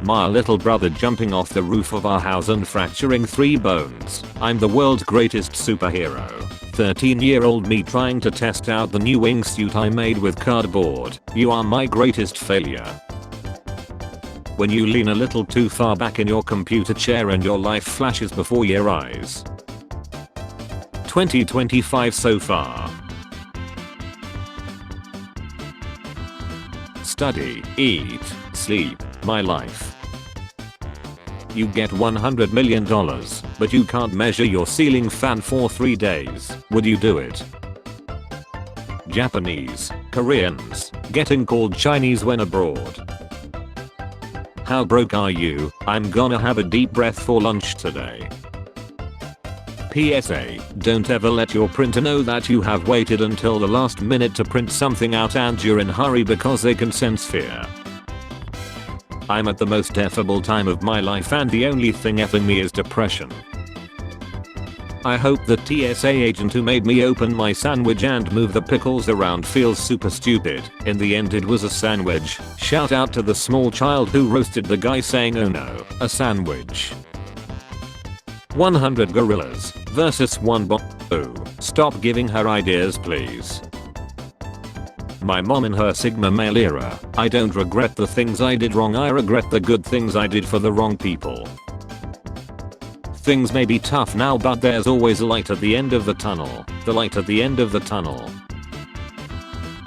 My little brother jumping off the roof of our house and fracturing 3 bones. I'm the world's greatest superhero. 13-year-old me trying to test out the new wingsuit I made with cardboard. You are my greatest failure. When you lean a little too far back in your computer chair and your life flashes before your eyes. 2025 so far. Study, eat, sleep, my life. You get $100 million, but you can't measure your ceiling fan for 3 days. Would you do it? Japanese, Koreans, getting called Chinese when abroad. How broke are you? I'm gonna have a deep breath for lunch today. PSA, don't ever let your printer know that you have waited until the last minute to print something out and you're in a hurry because they can sense fear. I'm at the most effable time of my life and the only thing effing me is depression. I hope the TSA agent who made me open my sandwich and move the pickles around feels super stupid. In the end it was a sandwich. Shout out to the small child who roasted the guy saying oh no, a sandwich. 100 gorillas versus 1 Oh, stop giving her ideas please. My mom in her Sigma male era. I don't regret the things I did wrong, I regret the good things I did for the wrong people. Things may be tough now but there's always a light at the end of the tunnel. The light at the end of the tunnel.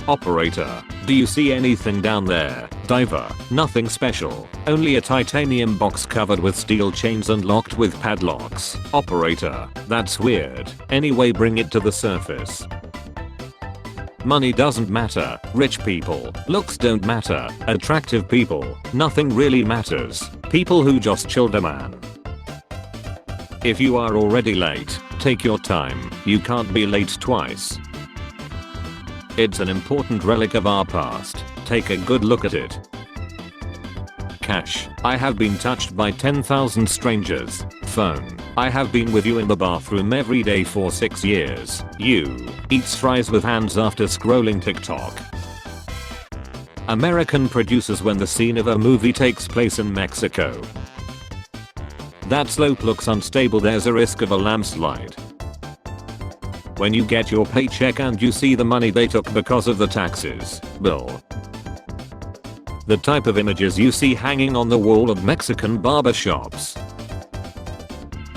Operator, do you see anything down there? Diver, nothing special. Only a titanium box covered with steel chains and locked with padlocks. Operator, that's weird. Anyway, bring it to the surface. Money doesn't matter. Rich people, looks don't matter. Attractive people, nothing really matters. People who just chilled a man. If you are already late, take your time. You can't be late twice. It's an important relic of our past. Take a good look at it. Cash. I have been touched by 10,000 strangers. Phone. I have been with you in the bathroom every day for 6 years. You. Eats fries with hands after scrolling TikTok. American producers when the scene of a movie takes place in Mexico. That slope looks unstable, there's a risk of a landslide. When you get your paycheck and you see the money they took because of the taxes bill. The type of images you see hanging on the wall of Mexican barber shops.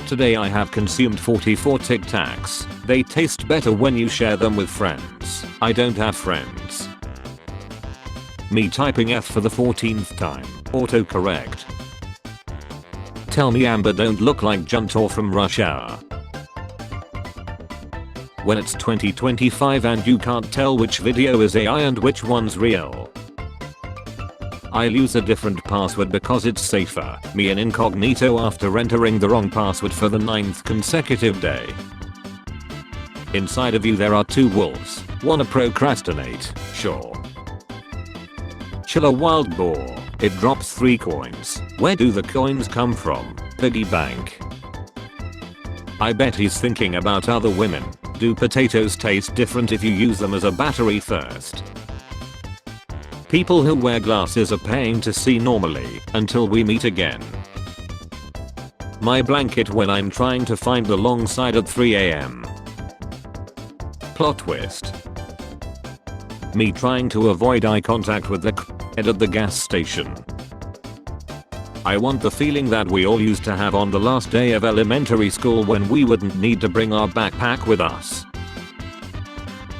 Today I have consumed 44 Tic Tacs. They taste better when you share them with friends. I don't have friends. Me typing F for the 14th time. Autocorrect. Tell me Amber don't look like Juntor from Rush Hour. When it's 2025 and you can't tell which video is AI and which one's real. I'll use a different password because it's safer. Me in incognito after entering the wrong password for the 9th consecutive day. Inside of you there are 2 wolves. Wanna procrastinate? Sure. Chill a wild boar. It drops 3 coins. Where do the coins come from? Piggy bank. I bet he's thinking about other women. Do potatoes taste different if you use them as a battery first? People who wear glasses are paying to see normally until we meet again. My blanket when I'm trying to find the long side at 3 AM. Plot twist. Me trying to avoid eye contact with the kid at the gas station. I want the feeling that we all used to have on the last day of elementary school when we wouldn't need to bring our backpack with us.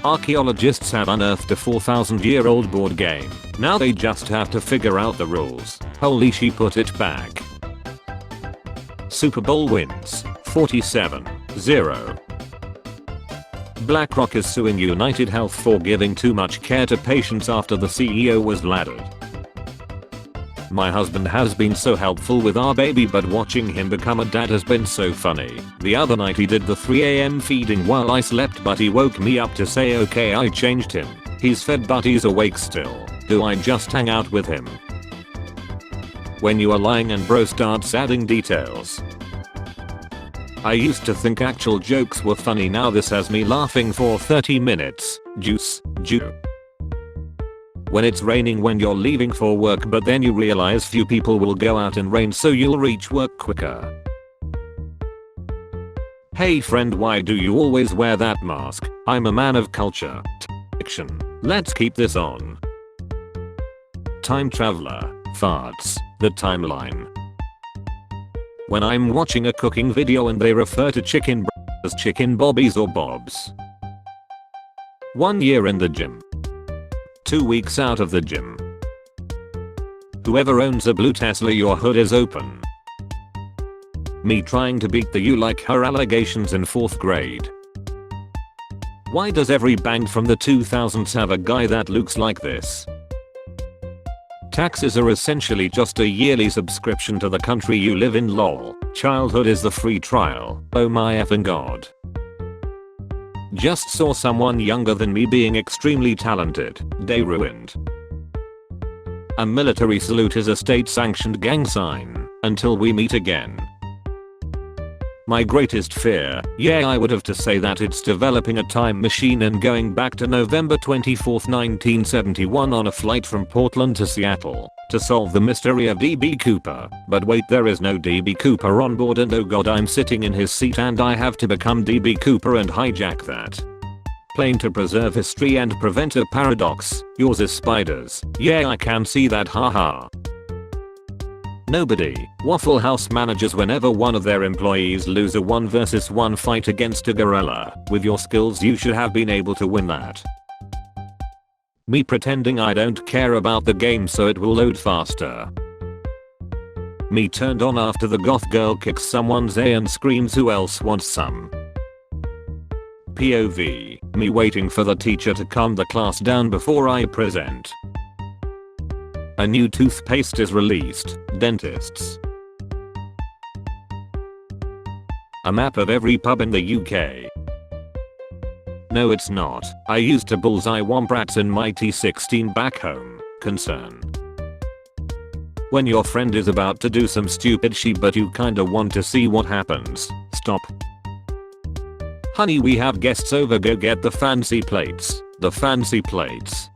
Archaeologists have unearthed a 4,000-year-old board game. Now they just have to figure out the rules. Holy she put it back. Super Bowl wins 47-0. BlackRock is suing United Health for giving too much care to patients after the CEO was laddered. My husband has been so helpful with our baby, but watching him become a dad has been so funny. The other night he did the 3 AM feeding while I slept, but he woke me up to say okay I changed him. He's fed but he's awake still. Do I just hang out with him? When you are lying and bro starts adding details. I used to think actual jokes were funny, now this has me laughing for 30 minutes. Juice. When it's raining when you're leaving for work but then you realize few people will go out in rain so you'll reach work quicker. Hey friend, why do you always wear that mask? I'm a man of culture. Fiction. Let's keep this on. Time traveler. Farts. The timeline. When I'm watching a cooking video and they refer to chicken as chicken bobbies or bobs. 1 year in the gym. 2 weeks out of the gym. Whoever owns a blue Tesla, your hood is open. Me trying to beat the "you like her" allegations in 4th grade. Why does every band from the 2000s have a guy that looks like this? Taxes are essentially just a yearly subscription to the country you live in, lol. Childhood is the free trial. Oh my effing god. Just saw someone younger than me being extremely talented. Day ruined. A military salute is a state-sanctioned gang sign. Until we meet again. My greatest fear, yeah, I would have to say that it's developing a time machine and going back to November 24th, 1971 on a flight from Portland to Seattle to solve the mystery of DB Cooper. But wait, there is no DB Cooper on board and oh god, I'm sitting in his seat and I have to become DB Cooper and hijack that plane to preserve history and prevent a paradox. Yours is spiders. Yeah, I can see that, haha. Nobody. Waffle House managers whenever one of their employees lose a 1 versus 1 fight against a gorilla. With your skills you should have been able to win that. Me pretending I don't care about the game so it will load faster. Me turned on after the goth girl kicks someone's A and screams "who else wants some?" POV. Me waiting for the teacher to calm the class down before I present. A new toothpaste is released. Dentists. A map of every pub in the UK. No, it's not. I used to bullseye womp-rats in my T16 back home. Concern. When your friend is about to do some stupid shit but you kinda want to see what happens. Stop. Honey, we have guests over, go get the fancy plates. The fancy plates.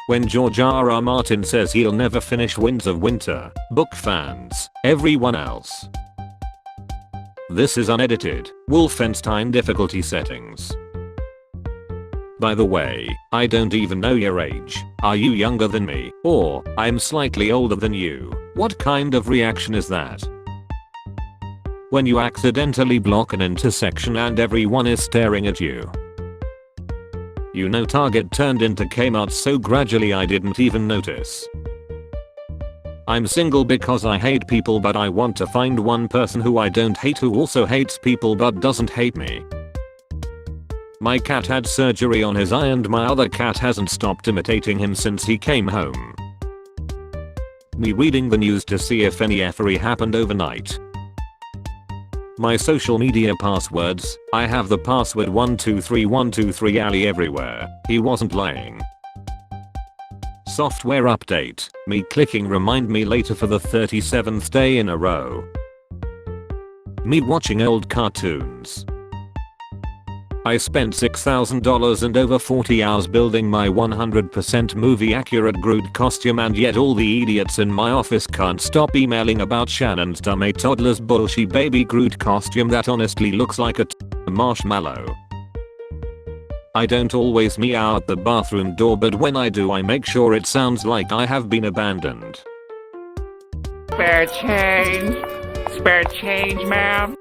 When George R.R. Martin says he'll never finish Winds of Winter, book fans, everyone else. This is unedited. Wolfenstein difficulty settings. By the way, I don't even know your age. Are you younger than me? Or, I'm slightly older than you? What kind of reaction is that? When you accidentally block an intersection and everyone is staring at you. You know Target turned into Kmart so gradually I didn't even notice. I'm single because I hate people but I want to find one person who I don't hate who also hates people but doesn't hate me. My cat had surgery on his eye and my other cat hasn't stopped imitating him since he came home. Me reading the news to see if any effery happened overnight. My social media passwords, I have the password 123123 Ali everywhere. He wasn't lying. Software update, me clicking remind me later for the 37th day in a row. Me watching old cartoons. I spent $6,000 and over 40 hours building my 100% movie accurate Groot costume and yet all the idiots in my office can't stop emailing about Shannon's dumb toddler's bullshit baby Groot costume that honestly looks like a marshmallow. I don't always meow at the bathroom door but when I do I make sure it sounds like I have been abandoned. Spare change? Spare change, ma'am?